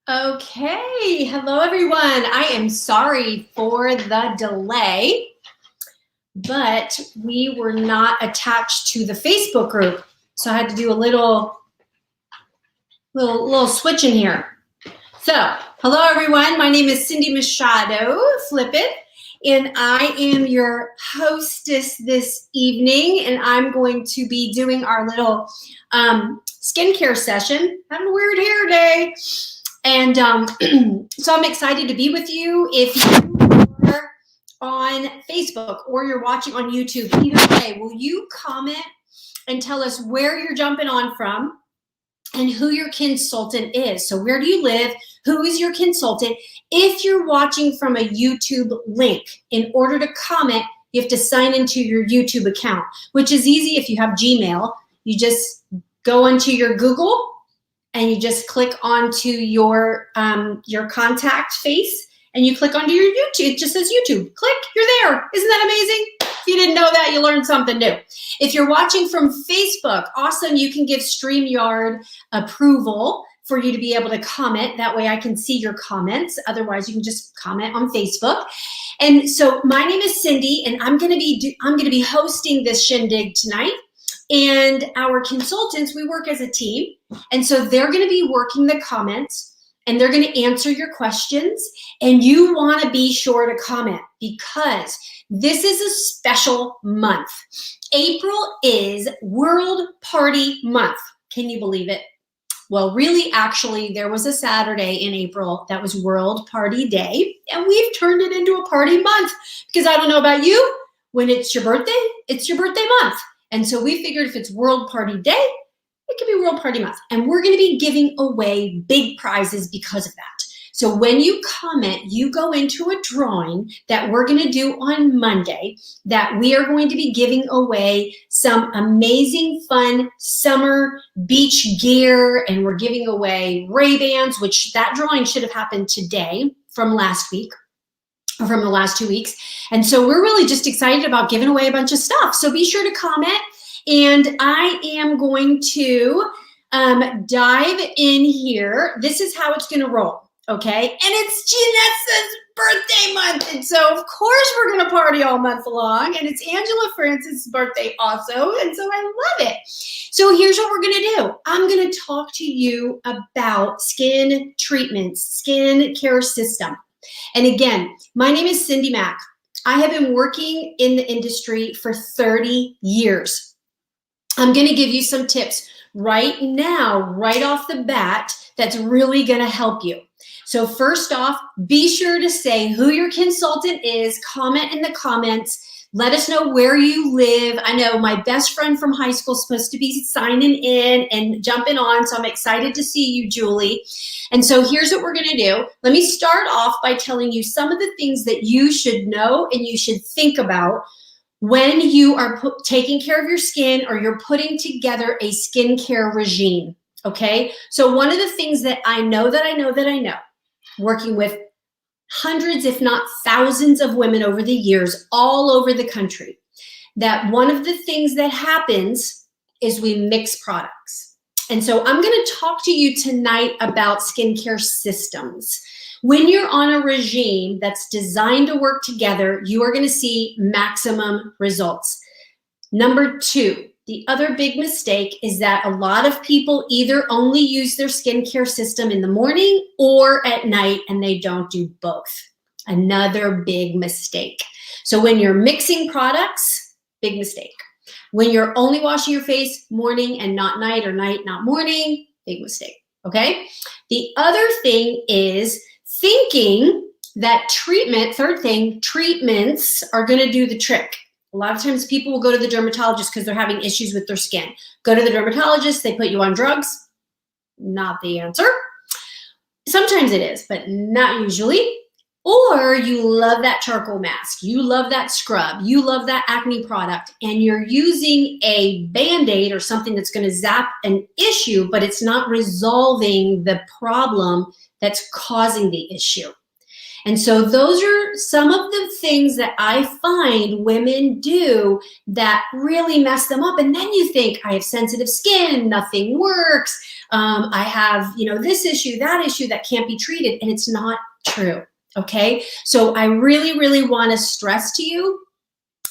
Okay, hello everyone. I am sorry for the delay, but we were not attached to the Facebook group, so I had to do a little switch in here. So, hello everyone. My name is Cindy Machado, Flip It, and I am your hostess this evening, and I'm going to be doing our little skincare session. Having a weird hair day. And so I'm excited to be with you. If you are on Facebook or you're watching on YouTube, either way, will you comment and tell us where you're jumping on from and who your consultant is? So where do you live? Who is your consultant? If you're watching from a YouTube link, in order to comment, you have to sign into your YouTube account, which is easy if you have Gmail. You just go into your Google and you just click onto your contact face and you click onto your YouTube. It just says YouTube. Click, you're there. Isn't that amazing? If you didn't know that, you learned something new. If you're watching from Facebook, awesome, you can give StreamYard approval for you to be able to comment. That way I can see your comments. Otherwise, you can just comment on Facebook. And so my name is Cindy, and I'm gonna be hosting this shindig tonight. And our consultants, we work as a team. And so they're going to be working the comments and they're going to answer your questions. And you want to be sure to comment because this is a special month. April is World Party Month. Can you believe it? Well, really, actually, there was a Saturday in April that was World Party Day. And we've turned it into a party month because I don't know about you, when it's your birthday month. And so we figured if it's World Party Day, it could be World Party Month. And we're going to be giving away big prizes because of that. So when you comment, you go into a drawing that we're going to do on Monday that we are going to be giving away some amazing, fun summer beach gear. And we're giving away Ray-Bans, which that drawing should have happened today from last week. Or from the last 2 weeks. And so we're really just excited about giving away a bunch of stuff. So be sure to comment. And I am going to dive in here. This is how it's going to roll, okay? And it's Janessa's birthday month. And so, of course, we're going to party all month long. And it's Angela Francis' birthday also. And so I love it. So here's what we're going to do. I'm going to talk to you about skin treatments, skin care system. And again, my name is Cindy Mack. I have been working in the industry for 30 years. I'm going to give you some tips right now, right off the bat, that's really going to help you. So first off, be sure to say who your consultant is, comment in the comments. Let us know where you live. I know my best friend from high school is supposed to be signing in and jumping on, so I'm excited to see you, Julie. And so here's what we're going to do. Let me start off by telling you some of the things that you should know and you should think about when you are taking care of your skin or you're putting together a skincare regime, okay? So one of the things that I know, working with hundreds, if not thousands of women over the years, all over the country, that one of the things that happens is we mix products. And so I'm going to talk to you tonight about skincare systems. When you're on a regime that's designed to work together, you are going to see maximum results. Number two, the other big mistake is that a lot of people either only use their skincare system in the morning or at night, and they don't do both. Another big mistake. So when you're mixing products, big mistake. When you're only washing your face morning and not night, or night, not morning, big mistake, okay? The other thing is thinking that third thing, treatments are gonna do the trick. A lot of times people will go to the dermatologist because they're having issues with their skin. Go to the dermatologist, they put you on drugs. Not the answer. Sometimes it is, but not usually. Or you love that charcoal mask, you love that scrub, you love that acne product, and you're using a Band-Aid or something that's going to zap an issue, but it's not resolving the problem that's causing the issue. And so those are some of the things that I find women do that really mess them up. And then you think, I have sensitive skin, nothing works. I have, this issue, that can't be treated, and it's not true. Okay, so I really, really want to stress to you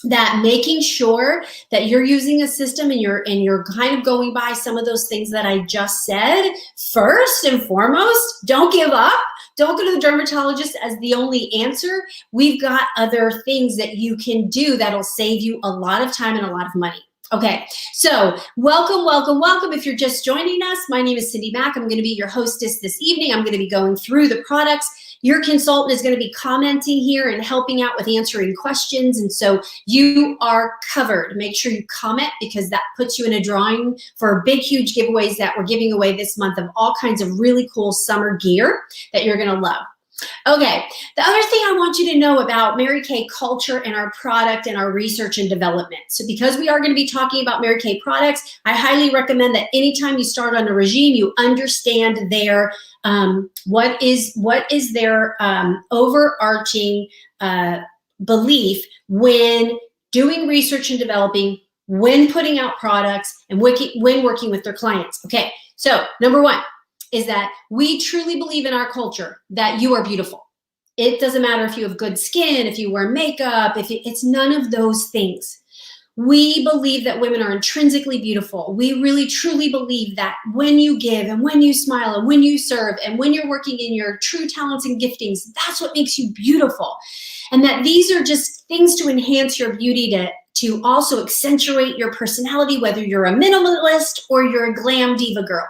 that making sure that you're using a system and you're kind of going by some of those things that I just said. First and foremost, don't give up. Don't go to the dermatologist as the only answer. We've got other things that you can do that'll save you a lot of time and a lot of money. Okay, so welcome, welcome, welcome. If you're just joining us, my name is Cindy Mack. I'm going to be your hostess this evening. I'm going to be going through the products. Your consultant is going to be commenting here and helping out with answering questions. And so you are covered. Make sure you comment, because that puts you in a drawing for big, huge giveaways that we're giving away this month of all kinds of really cool summer gear that you're going to love. Okay, the other thing I want you to know about Mary Kay culture and our product and our research and development. So because we are going to be talking about Mary Kay products, I highly recommend that anytime you start on a regime, you understand their what is their overarching belief when doing research and developing, when putting out products, and when working with their clients. Okay, so number one is that we truly believe in our culture that you are beautiful. It doesn't matter if you have good skin, if you wear makeup, it's none of those things. We believe that women are intrinsically beautiful. We really truly believe that when you give and when you smile and when you serve and when you're working in your true talents and giftings, that's what makes you beautiful. And that these are just things to enhance your beauty, to also accentuate your personality, whether you're a minimalist or you're a glam diva girl.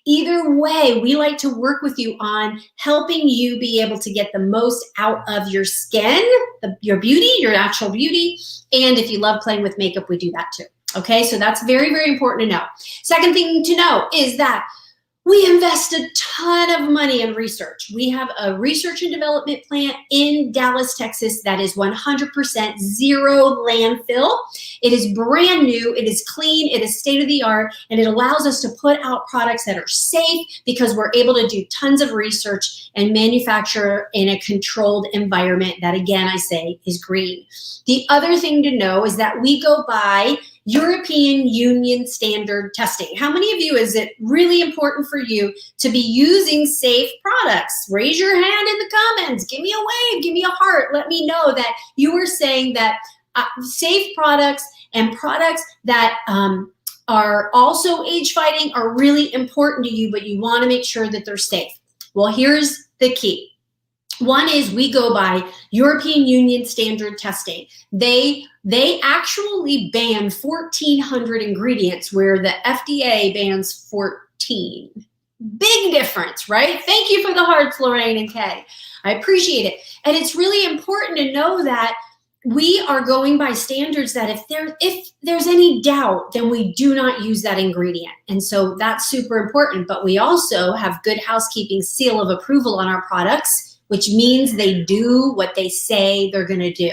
Either way, we like to work with you on helping you be able to get the most out of your skin, your beauty, your natural beauty. And if you love playing with makeup, we do that too. Okay, so that's very, very important to know. Second thing to know is that we invest a ton of money in research. We have a research and development plant in Dallas, Texas that is 100% zero landfill. It is brand new, it is clean, it is state-of-the-art, and it allows us to put out products that are safe because we're able to do tons of research and manufacture in a controlled environment that, again, I say is green. The other thing to know is that we go by European Union standard testing. How many of you is it really important for you to be using safe products? Raise your hand in the comments. Give me a wave. Give me a heart. Let me know that you are saying that safe products and products that are also age fighting are really important to you, but you want to make sure that they're safe. Well, here's the key. One is we go by European Union standard testing. They actually ban 1,400 ingredients where the FDA bans 14. Big difference, right? Thank you for the hearts, Lorraine and Kay. I appreciate it. And it's really important to know that we are going by standards that if there's any doubt, then we do not use that ingredient. And so that's super important. But we also have Good Housekeeping seal of approval on our products, which means they do what they say they're going to do.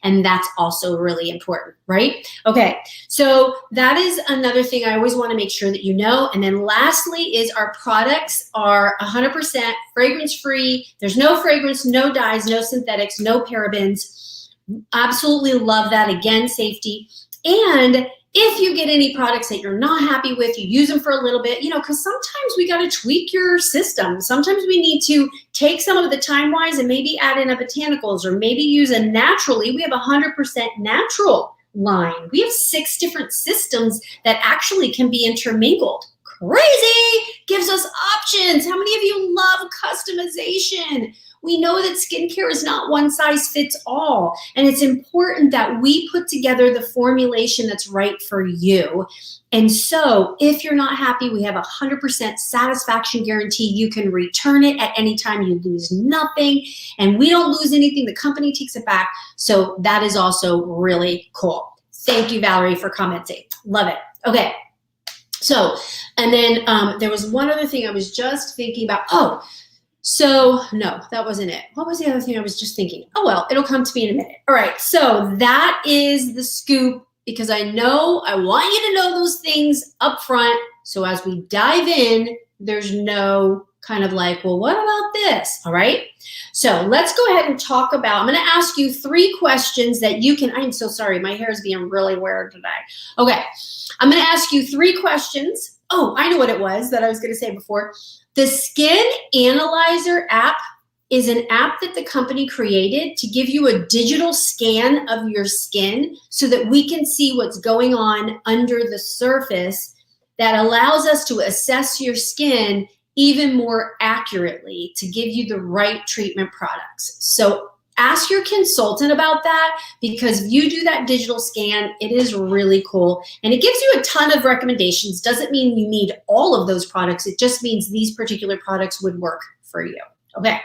And that's also really important, right? Okay, so that is another thing I always want to make sure that you know. And then lastly is our products are 100% fragrance-free. There's no fragrance, no dyes, no synthetics, no parabens. Absolutely love that. Again, safety. And if you get any products that you're not happy with, you use them for a little bit, because sometimes we got to tweak your system. Sometimes we need to take some of the Time Wise and maybe add in a botanicals or maybe use a naturally. We have a 100% natural line. We have 6 different systems that actually can be intermingled. Crazy! Gives us options. How many of you love customization? We know that skincare is not one size fits all, and it's important that we put together the formulation that's right for you. And so if you're not happy, we have a 100% satisfaction guarantee. You can return it at any time. You lose nothing, and we don't lose anything. The company takes it back. So that is also really cool. Thank you, Valerie, for commenting. Love it. Okay. So, and then there was one other thing I was just thinking about. So no, that wasn't it. What was the other thing I was just thinking? Oh, well, it'll come to me in a minute. All right, so that is the scoop, because I want you to know those things up front. So as we dive in, there's no kind of like, well, what about this? All right. So let's go ahead and talk about, I'm going to ask you 3 questions that you can, I'm so sorry. My hair is being really weird today. Okay. I'm going to ask you 3 questions Oh, I know what it was that I was going to say before. The Skin Analyzer app is an app that the company created to give you a digital scan of your skin so that we can see what's going on under the surface, that allows us to assess your skin even more accurately to give you the right treatment products. So ask your consultant about that, because if you do that digital scan, it is really cool. And it gives you a ton of recommendations. Doesn't mean you need all of those products. It just means these particular products would work for you. Okay.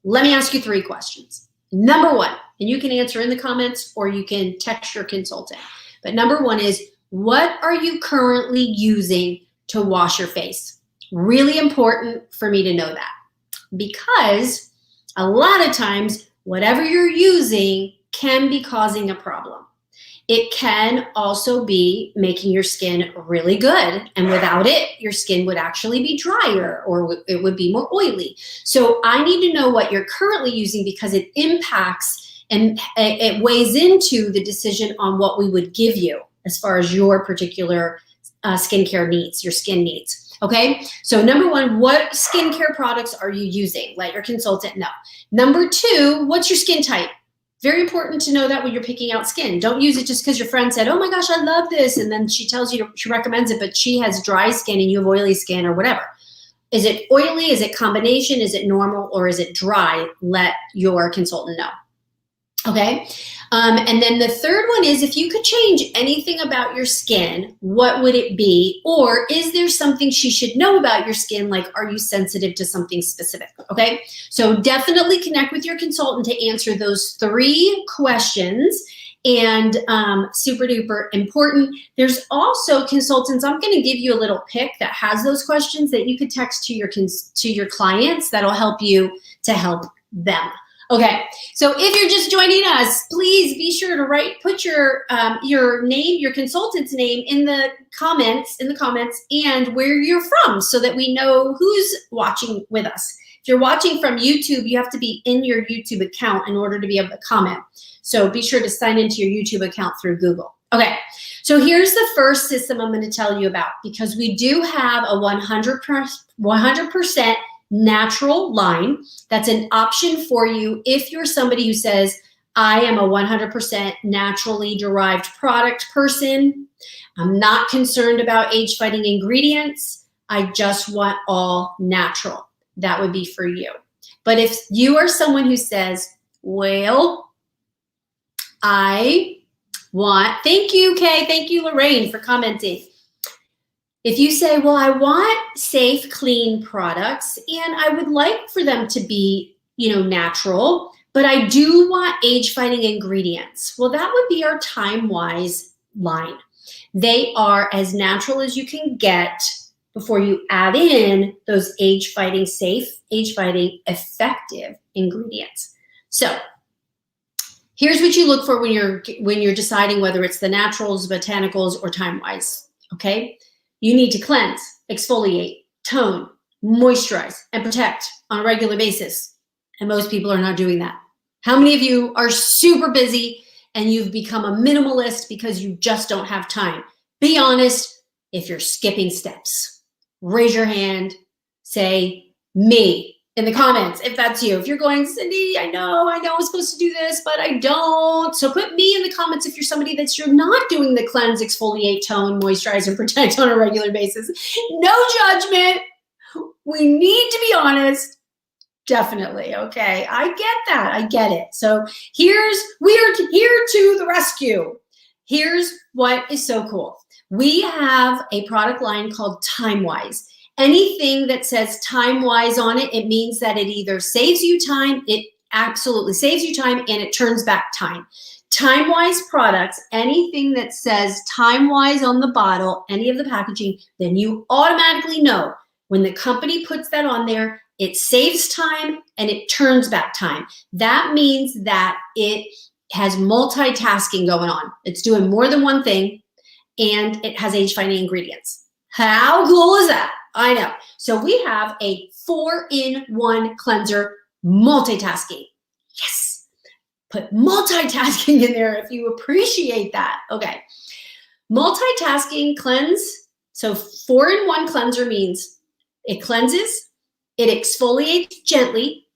Let me ask you 3 questions. Number 1, and you can answer in the comments or you can text your consultant. But number 1 is, what are you currently using to wash your face? Really important for me to know that, because a lot of times whatever you're using can be causing a problem. It can also be making your skin really good, and without it, your skin would actually be drier or it would be more oily. So I need to know what you're currently using, because it impacts and it weighs into the decision on what we would give you as far as your particular skincare needs, your skin needs. Okay, so number 1, what skincare products are you using? Let your consultant know. Number 2, what's your skin type? Very important to know that when you're picking out skin. Don't use it just because your friend said, oh my gosh, I love this, and then she tells you, she recommends it, but she has dry skin and you have oily skin or whatever. Is it oily? Is it combination? Is it normal? Or is it dry? Let your consultant know. Okay. And then the third one is, if you could change anything about your skin, what would it be? Or is there something she should know about your skin? Like, are you sensitive to something specific? Okay. So definitely connect with your consultant to answer those 3 questions. And super duper important. There's also consultants, I'm going to give you a little pick that has those questions that you could text to your clients that'll help you to help them. Okay, so if you're just joining us, please be sure to put your name, your consultant's name in the comments, and where you're from, so that we know who's watching with us. If you're watching from YouTube, you have to be in your YouTube account in order to be able to comment. So be sure to sign into your YouTube account through Google. Okay, so here's the first system I'm going to tell you about, because we do have a 100% natural line. That's an option for you if you're somebody who says, I am a 100% naturally derived product person. I'm not concerned about age-fighting ingredients. I just want all natural. That would be for you. But if you are someone who says, well, thank you, Kay, thank you, Lorraine, for commenting. If you say, well, I want safe, clean products, and I would like for them to be, natural, but I do want age-fighting ingredients. Well, that would be our TimeWise line. They are as natural as you can get before you add in those age-fighting safe, age-fighting effective ingredients. So here's what you look for when you're deciding whether it's the naturals, botanicals, or TimeWise, okay? You need to cleanse, exfoliate, tone, moisturize, and protect on a regular basis. And most people are not doing that. How many of you are super busy and you've become a minimalist because you just don't have time? Be honest if you're skipping steps. Raise your hand, say me in the comments if that's you. If you're going, Cindy, I know I'm supposed to do this, but I don't. So put me in the comments if you're somebody you're not doing the cleanse, exfoliate, tone, moisturize, and protect on a regular basis. No judgment. We need to be honest. Definitely. Okay. I get that. I get it. So we are here to the rescue. Here's what is so cool. We have a product line called TimeWise. Anything that says TimeWise on it, it means that it either saves you time, it absolutely saves you time, and it turns back time. TimeWise products, anything that says TimeWise on the bottle, any of the packaging, then you automatically know when the company puts that on there, it saves time and it turns back time. That means that it has multitasking going on. It's doing more than one thing, and it has age-fighting ingredients. How cool is that? I know. So we have a 4-in-1 cleanser, multitasking. Yes. Put multitasking in there if you appreciate that. Okay. Multitasking cleanse, So 4-in-1 cleanser means it cleanses, it exfoliates gently,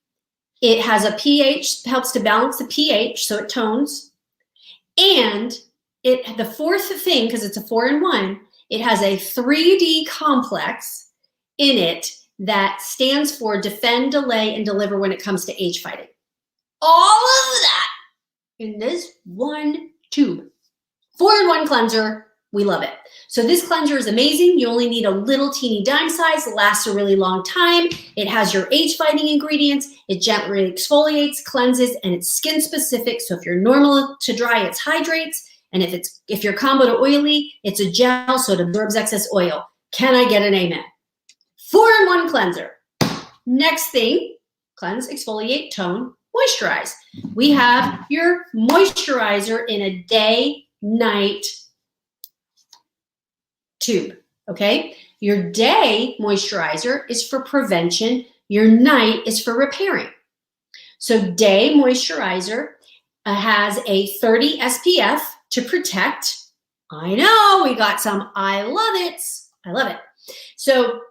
it has a pH, helps to balance the pH so it tones, and the fourth thing, because it's a 4-in-1, it has a 3D complex in it that stands for defend, delay, and deliver when it comes to age fighting. All of that in this one tube. 4-in-1 cleanser, we love it. So this cleanser is amazing. You only need a little teeny dime size. It lasts a really long time. It has your age-fighting ingredients. It gently exfoliates, cleanses, and it's skin specific. So if you're normal to dry, it's hydrates. And if you're combo to oily, it's a gel, so it absorbs excess oil. Can I get an amen? 4-in-1 cleanser. Next thing, cleanse, exfoliate, tone, moisturize. We have your moisturizer in a day-night tube, okay? Your day moisturizer is for prevention. Your night is for repairing. So day moisturizer has a 30 SPF to protect. I know, we got some. I love it. I love it. So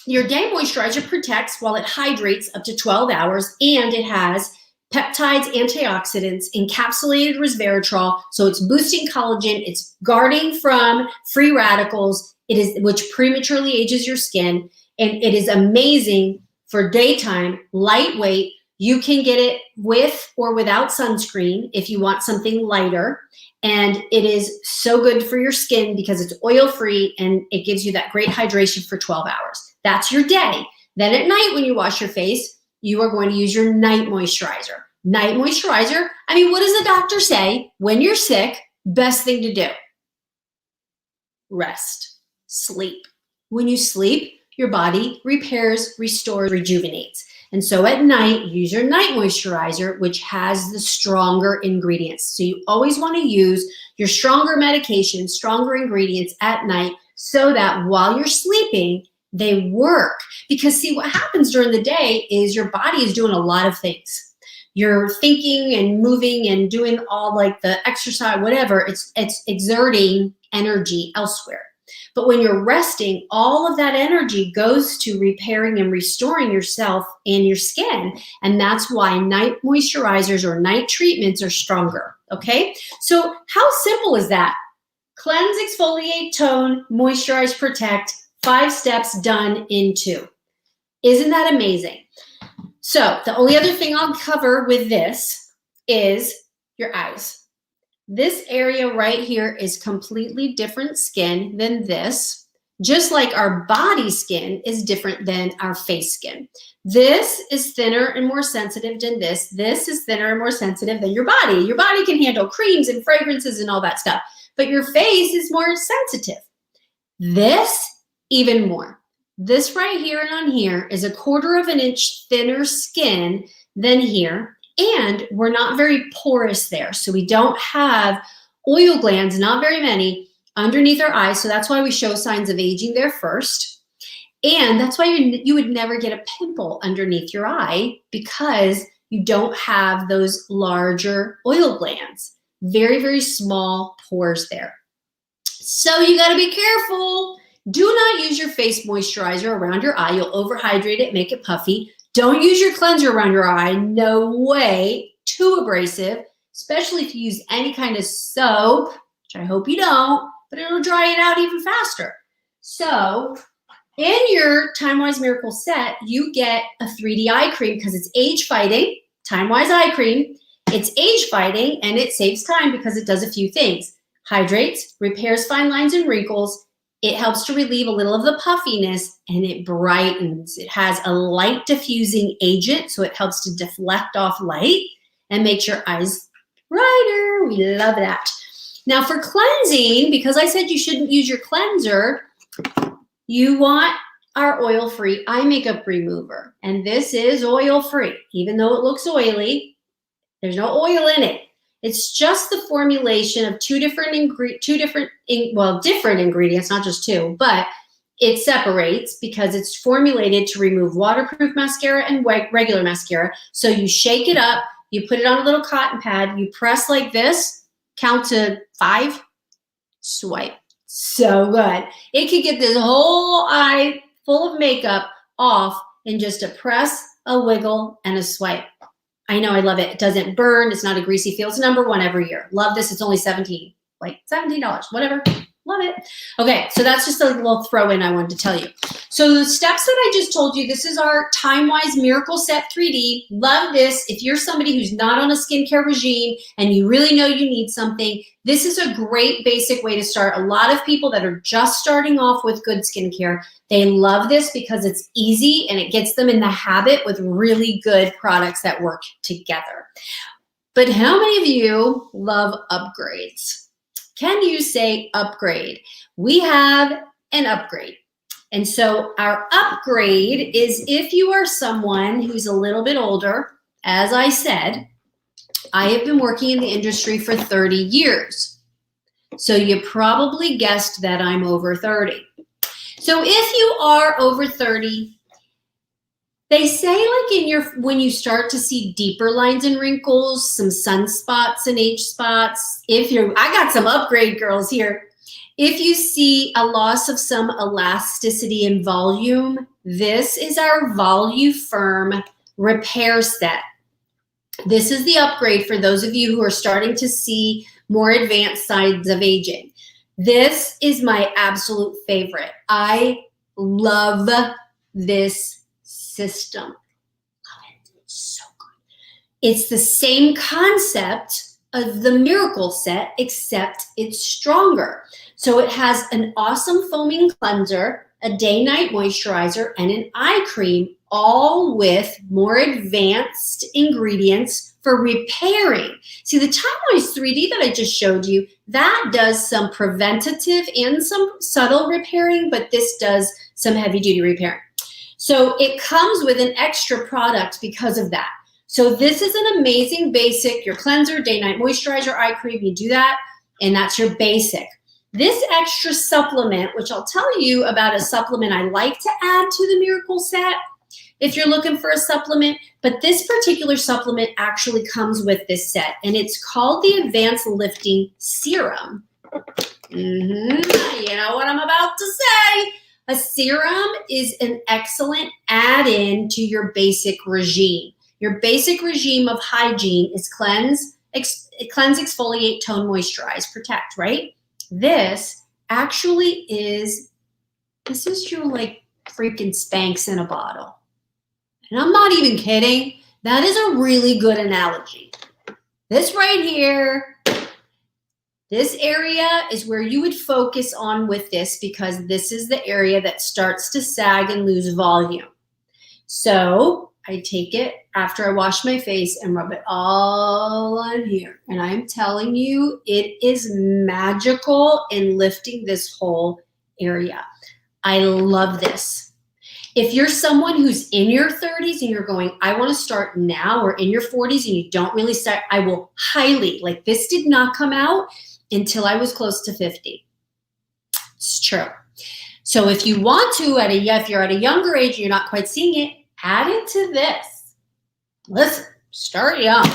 your day moisturizer protects while it hydrates up to 12 hours, and it has peptides, antioxidants, encapsulated resveratrol. So it's boosting collagen, it's guarding from free radicals, which prematurely ages your skin, and it is amazing for daytime, lightweight. You can get it with or without sunscreen if you want something lighter. And it is so good for your skin because it's oil-free and it gives you that great hydration for 12 hours. That's your day. Then at night when you wash your face, you are going to use your night moisturizer. Night moisturizer, I mean, what does the doctor say? When you're sick, best thing to do? Rest, sleep. When you sleep, your body repairs, restores, rejuvenates. And so at night, use your night moisturizer, which has the stronger ingredients. So you always want to use your stronger medications, stronger ingredients at night so that while you're sleeping, they work. Because see, what happens during the day is your body is doing a lot of things. You're thinking and moving and doing all like the exercise, whatever, it's exerting energy elsewhere. But when you're resting, all of that energy goes to repairing and restoring yourself and your skin. And that's why night moisturizers or night treatments are stronger, okay? So how simple is that? Cleanse, exfoliate, tone, moisturize, protect, 5 steps done in 2. Isn't that amazing? So the only other thing I'll cover with this is your eyes. This area right here is completely different skin than this, just like our body skin is different than our face skin. This is thinner and more sensitive than this. This is thinner and more sensitive than your body. Your body can handle creams and fragrances and all that stuff, but your face is more sensitive. This, even more. This right here and on here is 1/4 of an inch thinner skin than here. And we're not very porous there. So we don't have oil glands, not very many, underneath our eyes. So that's why we show signs of aging there first. And that's why you would never get a pimple underneath your eye because you don't have those larger oil glands. Very, very small pores there. So you got to be careful. Do not use your face moisturizer around your eye. You'll overhydrate it, make it puffy. Don't use your cleanser around your eye. No way. Too abrasive, especially if you use any kind of soap, which I hope you don't, but it'll dry it out even faster. So in your Time-Wise Miracle set, you get a 3D eye cream because it's age fighting. Time-Wise eye cream. It's age fighting and it saves time because it does a few things. Hydrates, repairs fine lines and wrinkles. It helps to relieve a little of the puffiness and it brightens. It has a light diffusing agent, so it helps to deflect off light and makes your eyes brighter. We love that. Now for cleansing, because I said you shouldn't use your cleanser, you want our oil-free eye makeup remover. And this is oil-free. Even though it looks oily, there's no oil in it. It's just the formulation of different ingredients, not just 2, but it separates because it's formulated to remove waterproof mascara and regular mascara. So you shake it up, you put it on a little cotton pad, you press like this, count to 5, swipe. so good. It could get this whole eye full of makeup off in just a press, a wiggle, and a swipe. I know, I love it. It doesn't burn. It's not a greasy feel. It's #1 every year. Love this. It's only $17, whatever. Love it. Okay, so that's just a little throw in I wanted to tell you. So the steps that I just told you, this is our Time-Wise Miracle Set 3D. Love this. If you're somebody who's not on a skincare regime and you really know you need something, this is a great basic way to start. A lot of people that are just starting off with good skincare, they love this because it's easy and it gets them in the habit with really good products that work together. But how many of you love upgrades? Can you say upgrade? We have an upgrade. And so our upgrade is if you are someone who's a little bit older. As I said, I have been working in the industry for 30 years. So you probably guessed that I'm over 30. So if you are over 30, they say like when you start to see deeper lines and wrinkles, some sunspots and age spots, I got some upgrade girls here. If you see a loss of some elasticity and volume, this is our Voluform repair set. This is the upgrade for those of you who are starting to see more advanced signs of aging. This is my absolute favorite. I love this system. Love it. It's so good. It's the same concept of the Miracle Set, except it's stronger. So it has an awesome foaming cleanser, a day-night moisturizer, and an eye cream, all with more advanced ingredients for repairing. See, the Time-Wise 3D that I just showed you, that does some preventative and some subtle repairing, but this does some heavy-duty repairing. So it comes with an extra product because of that. So this is an amazing basic, your cleanser, day-night moisturizer, eye cream, you do that, and that's your basic. This extra supplement, which I'll tell you about a supplement I like to add to the Miracle Set if you're looking for a supplement, but this particular supplement actually comes with this set, and it's called the Advanced Lifting Serum. You know what I'm about to say. A serum is an excellent add-in to your basic regime. Your basic regime of hygiene is cleanse, exfoliate, tone, moisturize, protect, right? This actually is your like freaking Spanx in a bottle. And I'm not even kidding. That is a really good analogy. This right here, this area is where you would focus on with this because this is the area that starts to sag and lose volume. So I take it after I wash my face and rub it all on here. And I'm telling you, it is magical in lifting this whole area. I love this. If you're someone who's in your 30s and you're going, I want to start now, or in your 40s and you don't really start, I will highly, like this did not come out until I was close to 50. It's true. So if you want to, if you're at a younger age and you're not quite seeing it, add it to this. Listen, start young.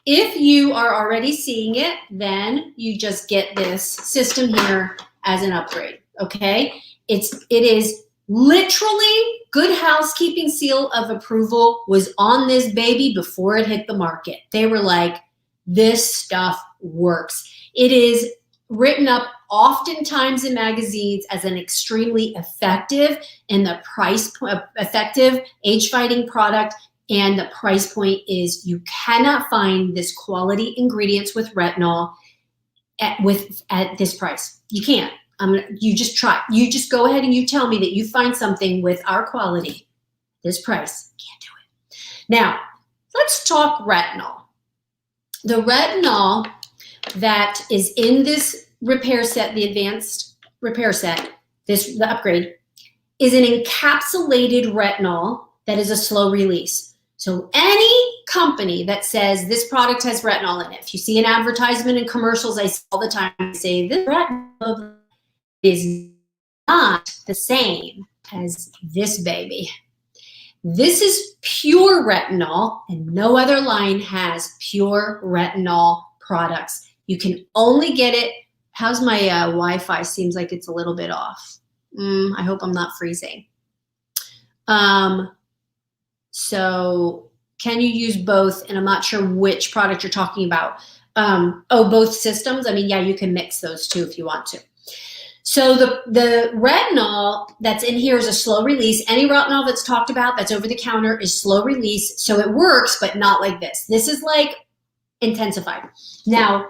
If you are already seeing it, then you just get this system here as an upgrade, okay? It is literally Good Housekeeping seal of approval was on this baby before it hit the market. They were like, this stuff works. It is written up oftentimes in magazines as an extremely effective and effective age-fighting product, and the price point is you cannot find this quality ingredients with retinol at this price. You can't. You just try. You just go ahead and you tell me that you find something with our quality, this price. Can't do it. Now, let's talk retinol. The retinol that is in this repair set, the advanced repair set, the upgrade, is an encapsulated retinol that is a slow release. So any company that says this product has retinol in it, if you see an advertisement in commercials, I see all the time, say this retinol is not the same as this baby. This is pure retinol, and no other line has pure retinol products. You can only get it How's my Wi-Fi? Seems like it's a little bit off. I hope I'm not freezing. So can you use both? And I'm not sure which product you're talking about. Both systems. I mean, yeah, you can mix those two if you want to. So the retinol that's in here is a slow release. Any retinol that's talked about that's over the counter is slow release. So it works, but not like this. This is like intensified. Now,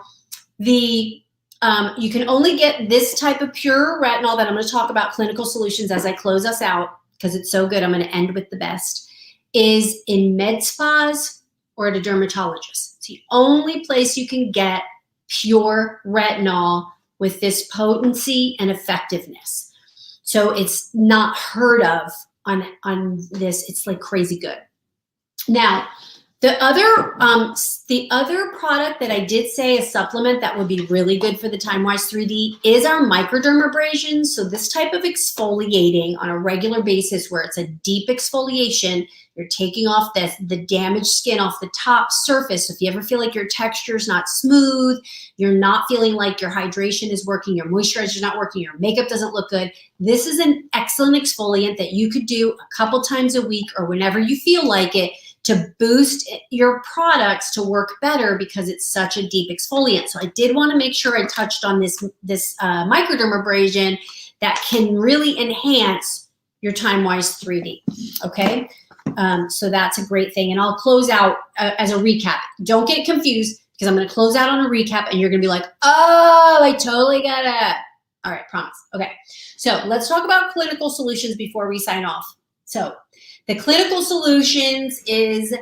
you can only get this type of pure retinol that I'm going to talk about, Clinical Solutions, as I close us out, because it's so good. I'm going to end with the best, is in med spas or at a dermatologist. It's the only place you can get pure retinol with this potency and effectiveness. So it's not heard of on this. It's like crazy good. Now, the other product that I did say, a supplement that would be really good for the TimeWise 3D, is our microdermabrasion. So this type of exfoliating on a regular basis, where it's a deep exfoliation, you're taking off the damaged skin off the top surface. So if you ever feel like your texture is not smooth, you're not feeling like your hydration is working, your moisturizer is not working, your makeup doesn't look good, this is an excellent exfoliant that you could do a couple times a week or whenever you feel like it, to boost your products to work better, because it's such a deep exfoliant. So I did want to make sure I touched on this microdermabrasion that can really enhance your TimeWise 3D, okay? So that's a great thing. And I'll close out as a recap. Don't get confused, because I'm going to close out on a recap and you're going to be like, oh, I totally get it. All right, promise. Okay, so let's talk about Clinical Solutions before we sign off. So the Clinical Solutions is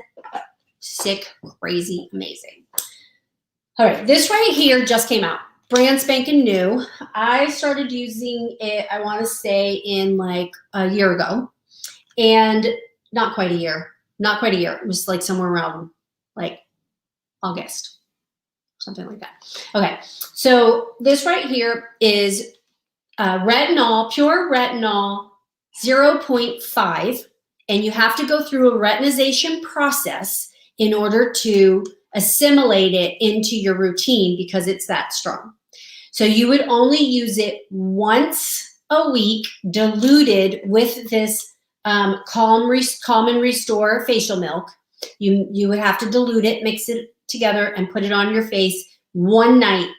sick, crazy, amazing. All right, this right here just came out, brand spanking new. I started using it, I want to say, in like a year ago, and not quite a year. It was like somewhere around like August, something like that. Okay, so this right here is retinol, pure retinol, 0.5. And you have to go through a retinization process in order to assimilate it into your routine, because it's that strong. So you would only use it once a week, diluted with this Calm and Restore facial milk. You would have to dilute it, mix it together, and put it on your face one night.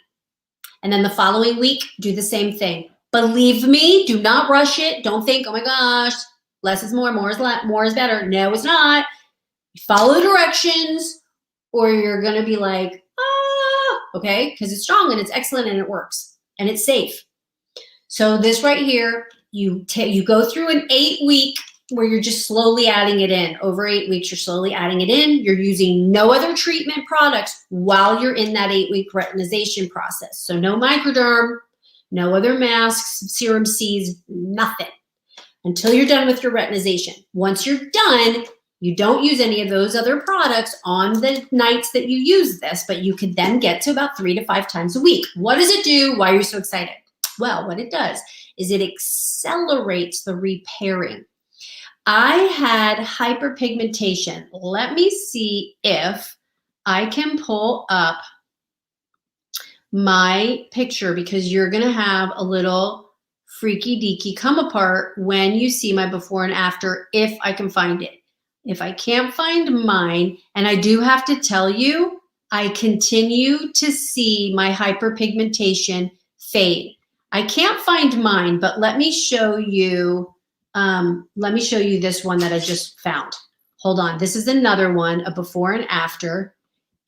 And then the following week, do the same thing. Believe me, do not rush it. Don't think, oh my gosh, less is more, more is better. No, it's not. Follow the directions, or you're going to be like, okay, because it's strong and it's excellent and it works and it's safe. So this right here, you go through an 8-week where you're just slowly adding it in. Over 8 weeks, you're slowly adding it in. You're using no other treatment products while you're in that 8-week retinization process. So no microderm, no other masks, serum C's, nothing, until you're done with your retinization. Once you're done, you don't use any of those other products on the nights that you use this, but you could then get to about 3 to 5 times a week. What does it do? Why are you so excited? Well, what it does is it accelerates the repairing. I had hyperpigmentation. Let me see if I can pull up my picture, because you're gonna have a little freaky deaky come apart when you see my before and after, if I can find it. If I can't find mine, and I do have to tell you, I continue to see my hyperpigmentation fade. I can't find mine, but let me show you this one that I just found. Hold on, this is another one, a before and after,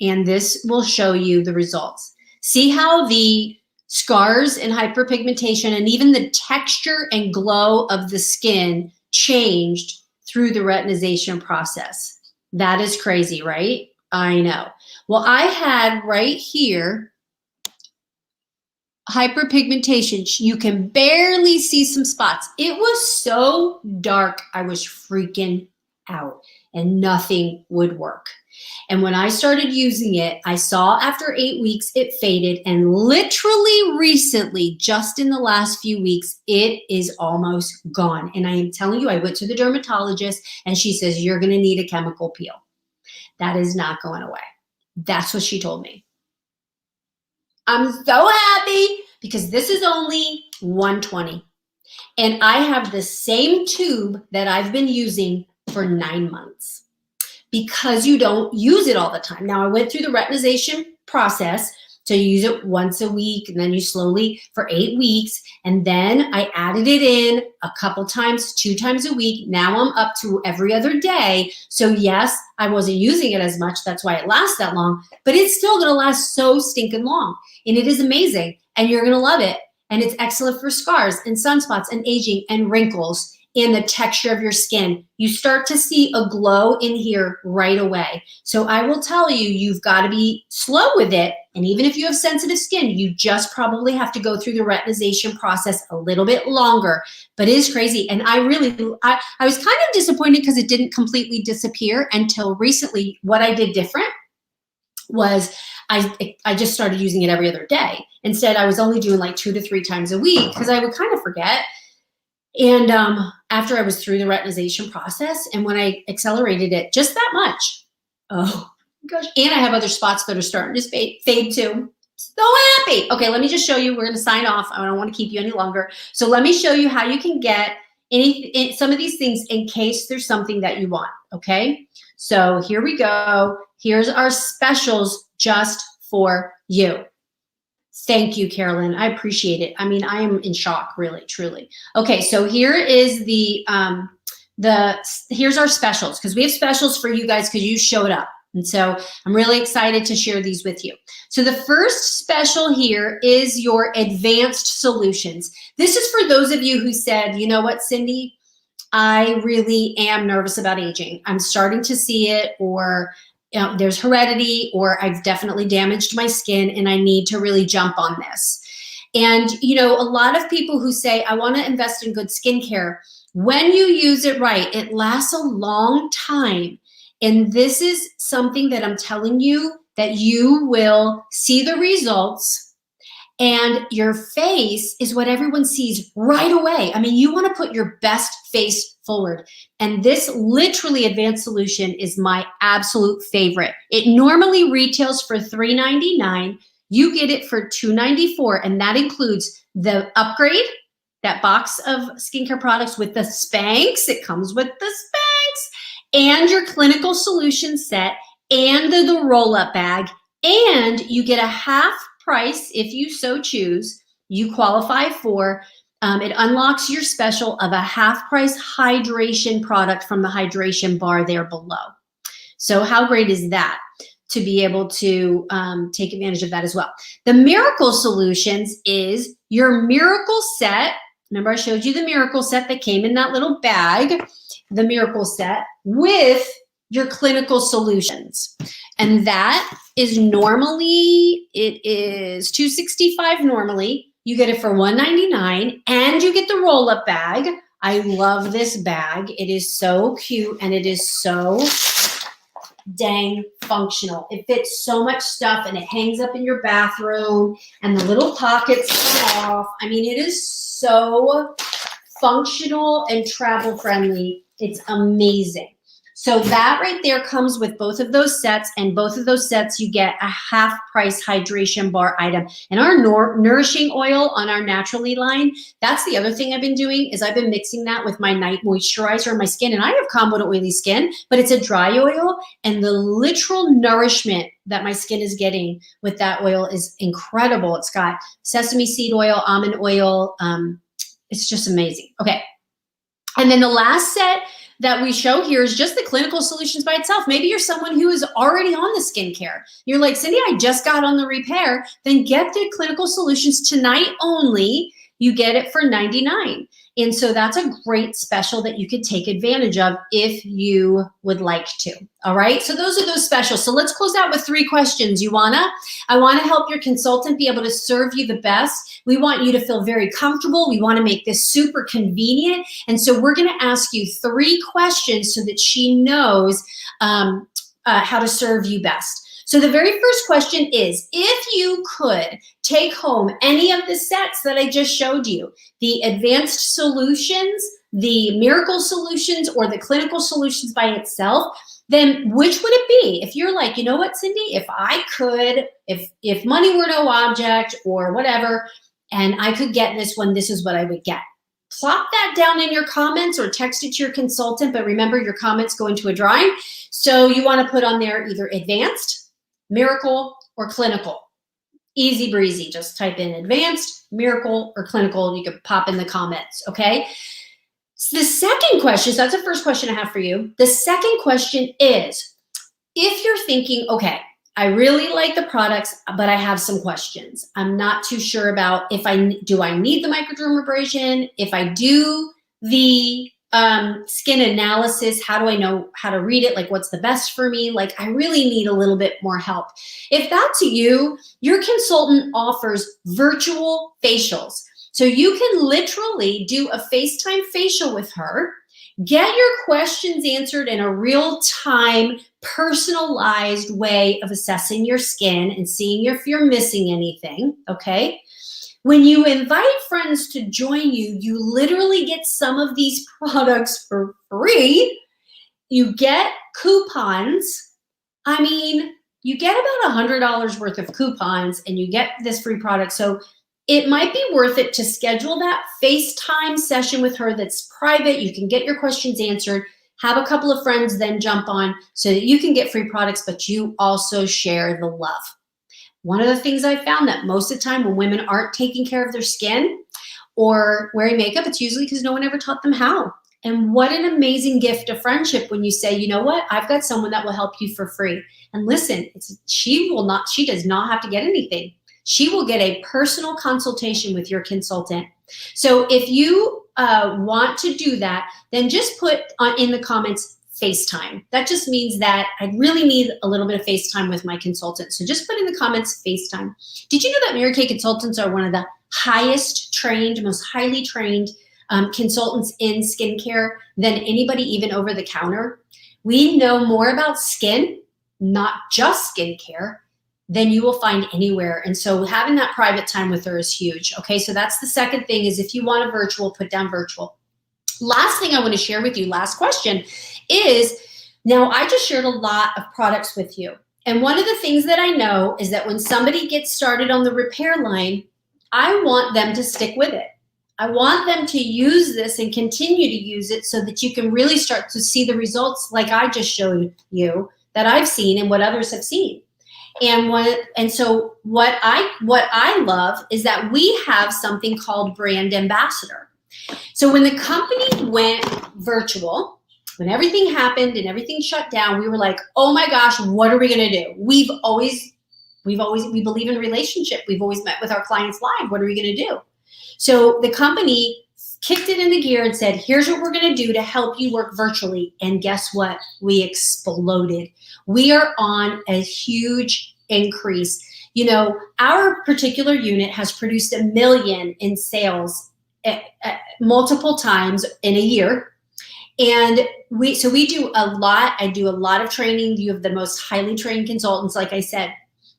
and this will show you the results. See how the scars and hyperpigmentation and even the texture and glow of the skin changed through the retinization process. That is crazy, right? I know. Well, I had right here hyperpigmentation. You can barely see some spots. It was so dark, I was freaking out, and nothing would work. And when I started using it, I saw after 8 weeks it faded, and literally recently, just in the last few weeks, it is almost gone. And I am telling you, I went to the dermatologist and she says, you're going to need a chemical peel. That is not going away. That's what she told me. I'm so happy, because this is only $120. And I have the same tube that I've been using for 9 months because you don't use it all the time. Now, I went through the retinization process. So you use it once a week, and then you slowly for 8 weeks. And then I added it in a couple times, 2 times a week. Now I'm up to every other day. So yes, I wasn't using it as much. That's why it lasts that long, but it's still going to last so stinking long. And it is amazing, and you're going to love it. And it's excellent for scars and sunspots and aging and wrinkles and the texture of your skin. You start to see a glow in here right away. So I will tell you, you've got to be slow with it. And even if you have sensitive skin, you just probably have to go through the retinization process a little bit longer. But it is crazy. And I was kind of disappointed because it didn't completely disappear until recently. What I did different was I just started using it every other day. Instead, I was only doing like 2 to 3 times a week because I would kind of forget. And after I was through the retinization process, and when I accelerated it just that much, oh gosh, and I have other spots that are starting to fade too. So happy. Okay, let me just show you. We're going to sign off. I don't want to keep you any longer. So let me show you how you can get some of these things in case there's something that you want, okay? So here we go. Here's our specials just for you. Thank you, Carolyn. I appreciate it. I mean, I am in shock, really, truly. Okay, so here is here's our specials, because we have specials for you guys because you showed up. And so I'm really excited to share these with you. So the first special here is your advanced solutions. This is for those of you who said, you know what, Cindy, I really am nervous about aging. I'm starting to see it, or there's heredity, or I've definitely damaged my skin and I need to really jump on this. And, a lot of people who say, I want to invest in good skincare, when you use it right, it lasts a long time. And this is something that I'm telling you that you will see the results, and your face is what everyone sees right away. I mean, you want to put your best face forward. And this literally advanced solution is my absolute favorite. It normally retails for $3.99. You get it for $2.94, and that includes the upgrade, that box of skincare products with the Spanx. It comes with the Spanx, and your clinical solution set, and the roll-up bag, and you get a half price if you so choose. You qualify for it unlocks your special of a half price hydration product from the hydration bar there below. So how great is that to be able to take advantage of that as well? The Miracle Solutions is your miracle set. Remember, I showed you the miracle set that came in that little bag, the miracle set with your clinical solutions. And that is normally, it is $265 normally. You get it for $199, and you get the roll-up bag. I love this bag. It is so cute, and it is so dang functional. It fits so much stuff, and it hangs up in your bathroom, and the little pockets come off. I mean, it is so functional and travel friendly. It's amazing. So that right there comes with both of those sets, and both of those sets you get a half price hydration bar item. And our nourishing oil on our Naturally line, that's the other thing I've been doing, is I've been mixing that with my night moisturizer on my skin. And I have common oily skin, but it's a dry oil, and the literal nourishment that my skin is getting with that oil is incredible. It's got sesame seed oil, almond oil. It's just amazing. Okay. And then the last set that we show here is just the clinical solutions by itself. Maybe you're someone who is already on the skincare. You're like, Cindy, I just got on the repair. Then get the clinical solutions tonight only. You get it for $99. And so that's a great special that you could take advantage of if you would like to. All right. So those are those specials. So let's close out with 3 questions. I want to help your consultant be able to serve you the best. We want you to feel very comfortable. We want to make this super convenient. And so we're going to ask you 3 questions so that she knows how to serve you best. So the very first question is, if you could take home any of the sets that I just showed you, the advanced solutions, the miracle solutions, or the clinical solutions by itself, then which would it be? If you're like, you know what, Cindy, if I could, if money were no object or whatever, and I could get this one, this is what I would get. Plop that down in your comments or text it to your consultant, but remember your comments go into a drawing. So you want to put on there either advanced, miracle, or clinical. Easy breezy, just type in advanced, miracle, or clinical. You can pop in the comments, okay? So the second question, so that's the first question I have for you. The second question is, if you're thinking, okay, I really like the products, but I have some questions. I'm not too sure about if I need the microdermabrasion? If I do the skin analysis, how do I know how to read it? Like, what's the best for me? Like, I really need a little bit more help. If that's you, your consultant offers virtual facials. So you can literally do a FaceTime facial with her, get your questions answered in a real-time, personalized way of assessing your skin and seeing if you're missing anything, okay? When you invite friends to join you, you literally get some of these products for free. You get coupons. I mean, you get about $100 worth of coupons and you get this free product. So it might be worth it to schedule that FaceTime session with her that's private. You can get your questions answered, have a couple of friends then jump on so that you can get free products, but you also share the love. One of the things I found that most of the time when women aren't taking care of their skin or wearing makeup, it's usually because no one ever taught them how. And what an amazing gift of friendship when you say, you know what, I've got someone that will help you for free. And listen, she does not have to get anything. She will get a personal consultation with your consultant. So if you want to do that, then just put in the comments FaceTime. That just means that I really need a little bit of FaceTime with my consultant. So just put in the comments FaceTime. Did you know that Mary Kay consultants are one of the highest trained, most highly trained consultants in skincare than anybody even over the counter? We know more about skin, not just skincare, than you will find anywhere. And so having that private time with her is huge. Okay, so that's the second thing is if you want a virtual, put down virtual. Last thing I want to share with you, last question, is now I just shared a lot of products with you. And one of the things that I know is that when somebody gets started on the repair line, I want them to stick with it. I want them to use this and continue to use it so that you can really start to see the results like I just showed you that I've seen and what others have seen. And so what I love is that we have something called brand ambassador. So when the company went virtual, when everything happened and everything shut down, we were like, oh my gosh, what are we going to do? We believe in relationship. We've always met with our clients live. What are we going to do? So the company kicked it into gear and said, here's what we're going to do to help you work virtually. And guess what? We exploded. We are on a huge increase. You know, our particular unit has produced $1 million in sales multiple times in a year. And we do a lot. I do a lot of training. You have the most highly trained consultants, like I said.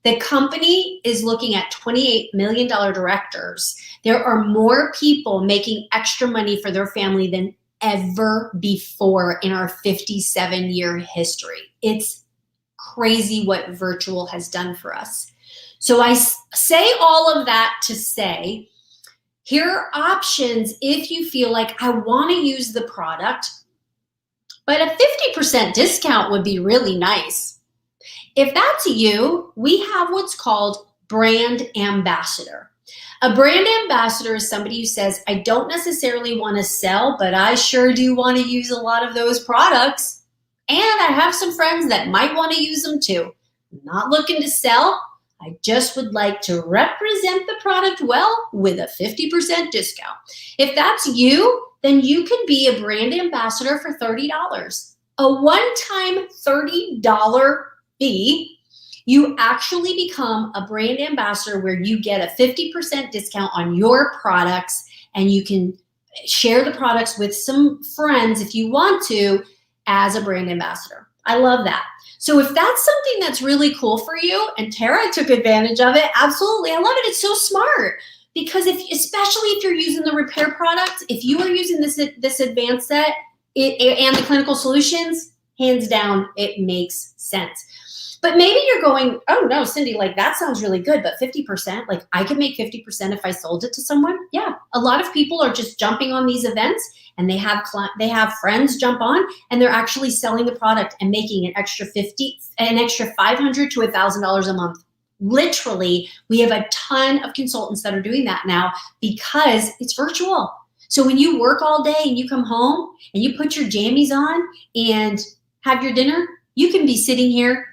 The company is looking at $28 million directors. There are more people making extra money for their family than ever before in our 57-year history. It's crazy what virtual has done for us. So I say all of that to say, here are options if you feel like I want to use the product, but a 50% discount would be really nice. If that's you, we have what's called brand ambassador. A brand ambassador is somebody who says, I don't necessarily want to sell, but I sure do want to use a lot of those products. And I have some friends that might want to use them too. I'm not looking to sell. I just would like to represent the product well with a 50% discount. If that's you, then you can be a brand ambassador for $30. A one-time $30 fee, you actually become a brand ambassador where you get a 50% discount on your products, and you can share the products with some friends if you want to as a brand ambassador. I love that. So if that's something that's really cool for you, and Tara took advantage of it, absolutely, I love it. It's so smart because especially if you're using the repair product, if you are using this advanced set and the clinical solutions, hands down, it makes sense. But maybe you're going, oh no, Cindy, like that sounds really good, but 50%, like I could make 50% if I sold it to someone. Yeah, a lot of people are just jumping on these events, and they have friends jump on, and they're actually selling the product and making an extra $500 to $1,000 a month. Literally, we have a ton of consultants that are doing that now because it's virtual. So when you work all day and you come home and you put your jammies on and have your dinner, you can be sitting here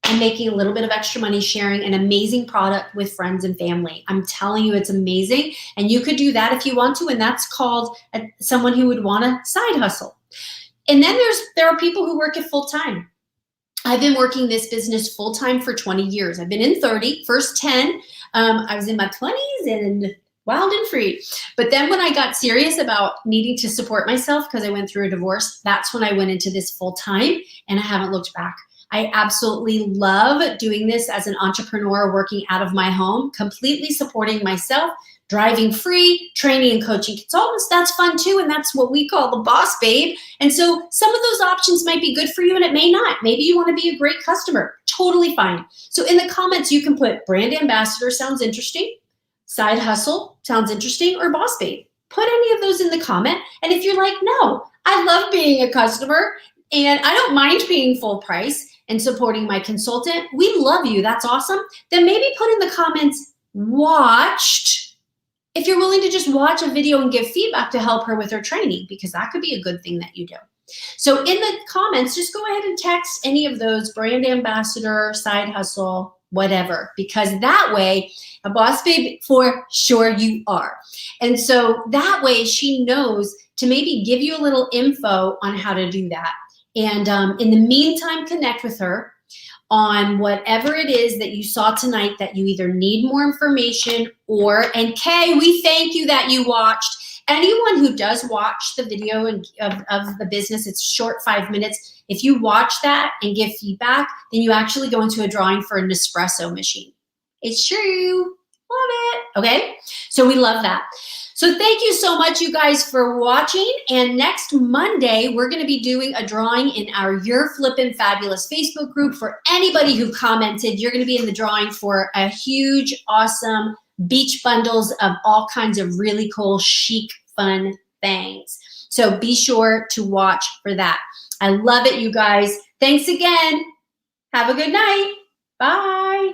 and making a little bit of extra money, sharing an amazing product with friends and family. I'm telling you, it's amazing. And you could do that if you want to. And that's called someone who would want a side hustle. And then there are people who work it full time. I've been working this business full time for 20 years. I've been in 30, first 10. I was in my 20s and wild and free. But then when I got serious about needing to support myself because I went through a divorce, that's when I went into this full time, and I haven't looked back. I absolutely love doing this as an entrepreneur, working out of my home, completely supporting myself, driving free, training and coaching consultants. That's fun too. And that's what we call the boss babe. And so some of those options might be good for you and it may not. Maybe you want to be a great customer. Totally fine. So in the comments, you can put brand ambassador sounds interesting, side hustle sounds interesting, or boss babe. Put any of those in the comment. And if you're like, no, I love being a customer and I don't mind paying full price and supporting my consultant, we love you, that's awesome, then maybe put in the comments, watched, if you're willing to just watch a video and give feedback to help her with her training, because that could be a good thing that you do. So in the comments, just go ahead and text any of those, brand ambassador, side hustle, whatever, because that way, a boss babe for sure you are. And so that way she knows to maybe give you a little info on how to do that. And in the meantime, connect with her on whatever it is that you saw tonight that you either need more information or, and Kay, we thank you that you watched. Anyone who does watch the video of the business, it's short, 5 minutes. If you watch that and give feedback, then you actually go into a drawing for an Nespresso machine. It's true. Love it. Okay. So we love that. So thank you so much, you guys, for watching. And next Monday, we're going to be doing a drawing in our You're Flippin' Fabulous Facebook group. For anybody who commented, you're going to be in the drawing for a huge, awesome beach bundles of all kinds of really cool, chic, fun things. So be sure to watch for that. I love it, you guys. Thanks again. Have a good night. Bye.